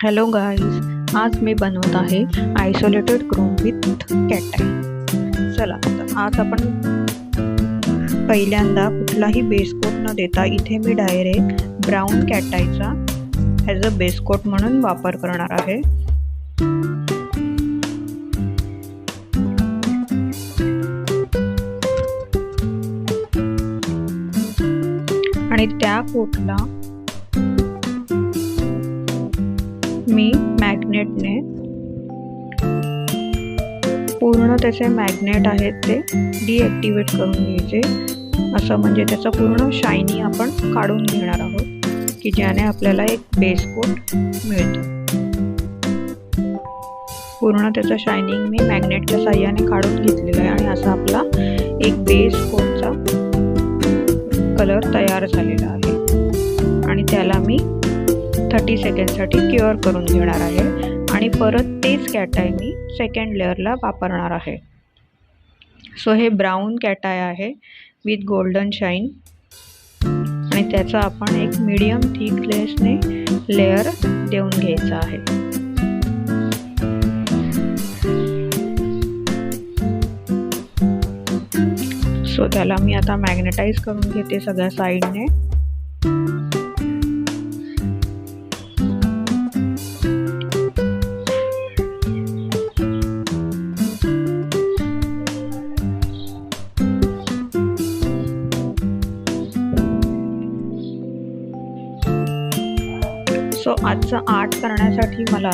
Hello guys, आज मी बनवत आहे आयसोलेटेड क्रोम विथ कॅटाय। चला तर आज आपण पहिल्यांदा कुठलाही बेस कोट न देता इथे मी डायरेक्ट ब्राऊन कॅटायचा ॲज अ बेस कोट म्हणून वापर करणार आहे। आणि त्या कोटला मी मॅग्नेटने पूर्ण त्याचे मॅग्नेट आहेत ते डिॲक्टिवेट करून घ्यायचे, असं म्हणजे त्याचा पूर्ण शायनिंग आपण काढून घेणार आहोत की ज्याने आपल्याला एक बेस कोट मिळतो। पूर्ण त्याचं शायनिंग मी मॅग्नेटच्या साहाय्याने काढून घेतलेलं आहे आणि असा आपला एक बेस कोटचा कलर तयार झालेला आहे। आणि त्याला मी 30 सेकंडसाठी क्युअर करून घेणार आहे आणि परत तेच कॅटाय मी सेकंड लेअरला वापरणार आहे। सो हे ब्राऊन कॅटाय आहे विथ गोल्डन शाईन आणि त्याचा आपण एक मीडियम थिकनेसने लेअर देऊन घ्यायचा आहे। सो त्याला मी आता मॅग्नेटाइज करून घेते सगळ्या साईडने। सो आजचं आर्ट करण्यासाठी मला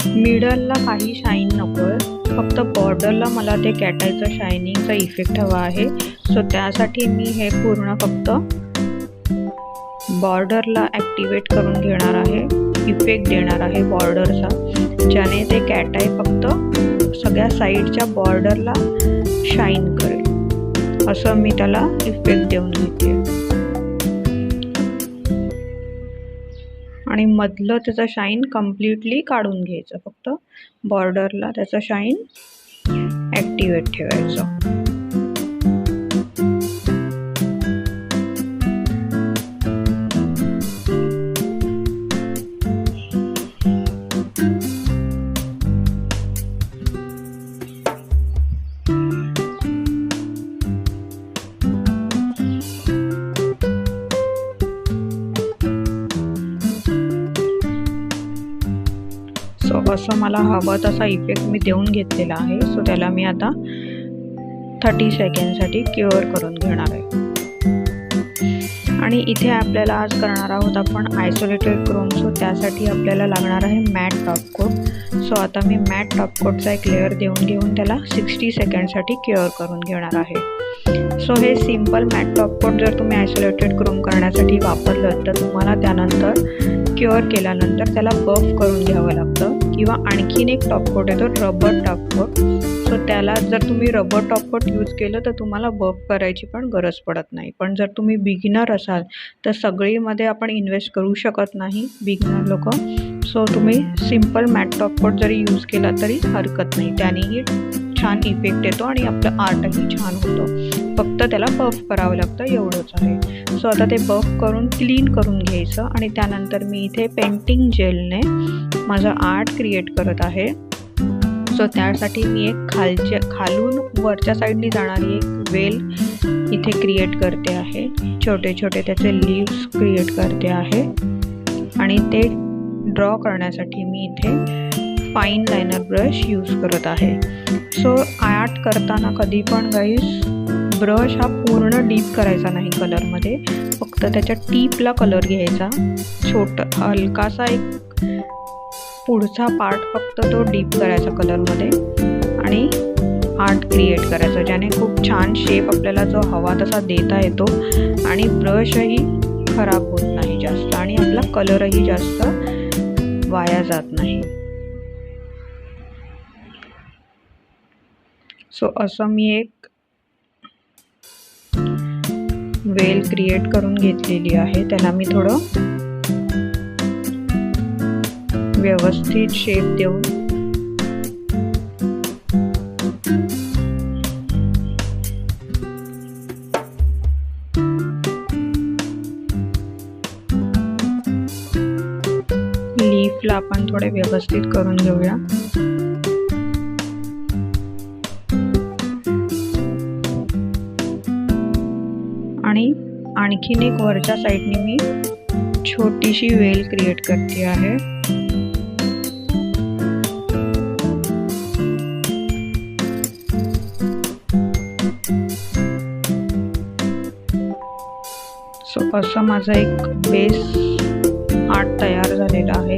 मिडलला काही शाईन नको आहे, फक्त बॉर्डरला मला ते कॅटायचं शायनिंगचा इफेक्ट हवा आहे। सो त्यासाठी मी हे पूर्ण फक्त बॉर्डरला ॲक्टिवेट करून घेणार आहे, इफेक्ट देणार आहे बॉर्डरचा, ज्याने ते कॅटाय फक्त सगळ्या साईडच्या बॉर्डरला शाईन करेल, असं मी त्याला इफेक्ट देऊन घेते। आणि मधलं त्याचं शाईन कम्प्लिटली काढून घ्यायचं, फक्त बॉर्डरला त्याचं शाईन ॲक्टिवेट ठेवायचं। सो असं मला हवं तसा इफेक्ट मी देऊन घेतलेला आहे। सो त्याला मी आता 30 सेकंडसाठी क्युअर करून घेणार आहे। आणि इथे आपल्याला आज करणार आहोत आपण आयसोलेटेड क्रोम। सो त्यासाठी आपल्याला लागणार आहे मॅट टॉप कोट। सो आता मी मॅट टॉप कोटचा एक लेअर देऊन घेऊन त्याला 60 सेकंडसाठी क्युअर करून घेणार आहे। सो हे सिम्पल मॅट टॉप कोट जर तुम्ही आयसोलेटेड क्रोम करण्यासाठी वापरलं तर तुम्हाला त्यानंतर क्युअर केल्यानंतर त्याला बफ करून घ्यावं लागतं, किंवा आणखीन एक टॉप कोट येतो रबर टॉप कोट। सो त्याला जर तुम्ही रबर टॉप कोट यूज केलं तर तुम्हाला बफ करायची पण गरज पडत नाही। पण जर तुम्ही बिगिनर असाल तर सगळीमध्ये आपण इन्व्हेस्ट करू शकत नाही बिगिनर लोक। सो तुम्ही सिम्पल मॅट टॉप कोट जरी यूज केला तरी हरकत नाही, त्यानेही छान इफेक्ट येतो आणि आपलं आर्टही छान होतं, फक्त त्याला बफ करावं लागतं एवढंच आहे। सो आता ते बफ करून क्लीन करून घ्यायचं आणि त्यानंतर मी इथे पेंटिंग जेलने माझं आर्ट क्रिएट करत आहे। सो त्यासाठी मी एक खालून वरच्या साईडनी जाणारी एक वेल इथे क्रिएट करते आहे, छोटे छोटे त्याचे लीव्स क्रिएट करते आहे। आणि ते ड्रॉ करण्यासाठी मी इथे फाईन लायनर ब्रश यूज करत आहे। सो आर्ट करताना कधी पण गाईज ब्रश हा पूर्ण डीप करायचा नाही कलरमध्ये, फक्त त्याच्या टीपला कलर घ्यायचा, हलकासा एक पुढचा पार्ट फक्त तो डीप करायचा कलरमध्ये आणि आर्ट क्रिएट करायचं, ज्याने खूप छान शेप आपल्याला जो हवा तसा देता येतो आणि ब्रशही खराब होत नाही जास्त आणि आपला कलरही जास्त वाया जात नाही। सो असं मी एक वेल क्रिएट करून घेतलेली आहे, त्याला मी थोडं व्यवस्थित शेप देऊन लाईटला आपण थोडे व्यवस्थित करून घेऊया. आणि आणखीन एक वरच्या साईडने मी छोटीशी वेल क्रिएट करते आहे. सो असं माझं एक बेस आर्ट तयार झालेला आहे,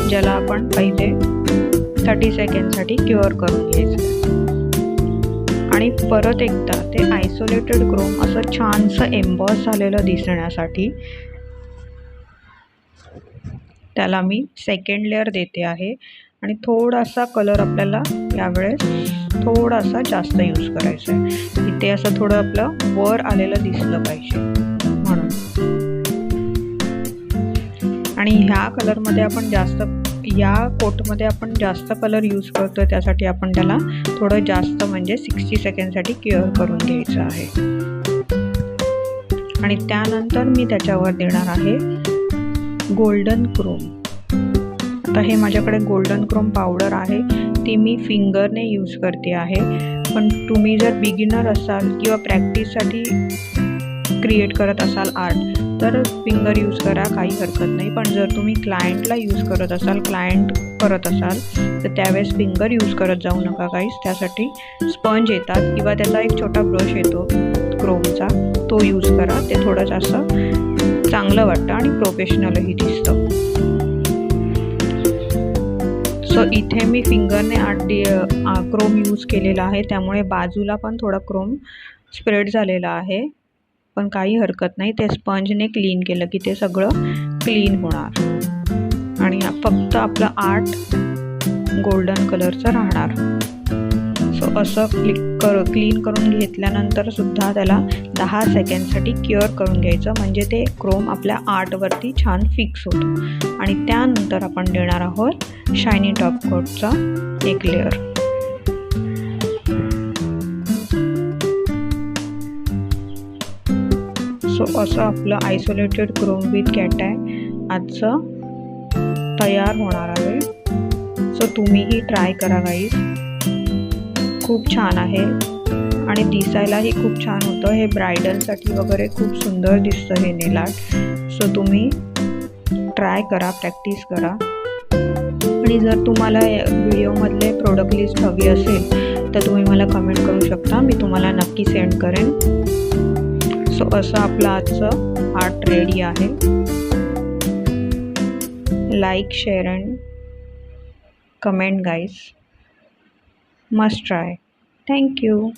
ज्याला आपण पहिले 30 सेकंडसाठी क्युअर करून घ्यायचं. आणि परत एकदा ते आयसोलेटेड क्रोम असं छानसं एम्बॉस झालेलं दिसण्यासाठी त्याला मी सेकंड लेअर देते आहे. आणि थोडासा कलर आपल्याला यावेळेस थोडासा जास्त यूज करायचा आहे. इथे असं थोडं आपलं वर आलेलं दिसलं पाहिजे म्हणून. आणि ह्या कलरमध्ये आपण जास्त, या कोटमध्ये आपण जास्त कलर यूज करतो, त्यासाठी आपण त्याला थोडं जास्त म्हणजे 60 सेकंडसाठी क्युअर करून घ्यायचं आहे. आणि त्यानंतर मी त्याच्यावर देणार आहे गोल्डन क्रोम. आता हे माझ्याकडे गोल्डन क्रोम पावडर आहे, ती मी फिंगरने यूज करते आहे. पण तुम्ही जर बिगिनर असाल किंवा प्रॅक्टिससाठी क्रिएट करत असाल आर्ट, तर फिंगर यूज करा, काही हरकत नाही. पण जर तुम्ही क्लायंटला यूज करत असाल, क्लायंट करत असाल, तर त्यावेळेस फिंगर यूज करत जाऊ नका गाईस. त्यासाठी स्पंज येतात किंवा त्याचा एक छोटा ब्रश येतो क्रोमचा, तो यूज करा. ते थोडं जास्त चांगलं वाटतं आणि प्रोफेशनलही दिसतं. सो इथे मी फिंगरने क्रोम यूज केलेला आहे, त्यामुळे बाजूला पण थोडा क्रोम स्प्रेड झालेला आहे. पण काही हरकत नाही, ते स्पंजने क्लीन केलं की ते सगळं क्लीन होणार. आणि फक्त आपलं आर्ट गोल्डन कलरचं राहणार. सो असं क्लीन करून घेतल्यानंतर सुद्धा त्याला 10 सेकंडसाठी क्युअर करून घ्यायचं, म्हणजे ते क्रोम आपल्या आर्टवरती छान फिक्स होतं. आणि त्यानंतर आपण देणार आहोत शायनी टॉप कोटचा एक लेअर. सो असं आपलं आयसोलेटेड क्रोम विथ कॅट आहे आजचं तयार होणार आहे. सो तुम्हीही ट्राय करा गाईज, खूप छान आहे आणि दिसायलाही खूप छान होतं. हे ब्रायडलसाठी वगैरे खूप सुंदर दिसतं हे नेल आर्ट. सो तुम्ही ट्राय करा, प्रॅक्टिस करा. आणि जर तुम्हाला व्हिडिओमधले प्रोडक्ट लिस्ट हवी असेल तर तुम्ही मला कमेंट करू शकता, मी तुम्हाला नक्की सेंड करेन. सो असं आपलं आजचं आर्ट रेडी आहे. Like, share and comment guys. Must try. Thank you.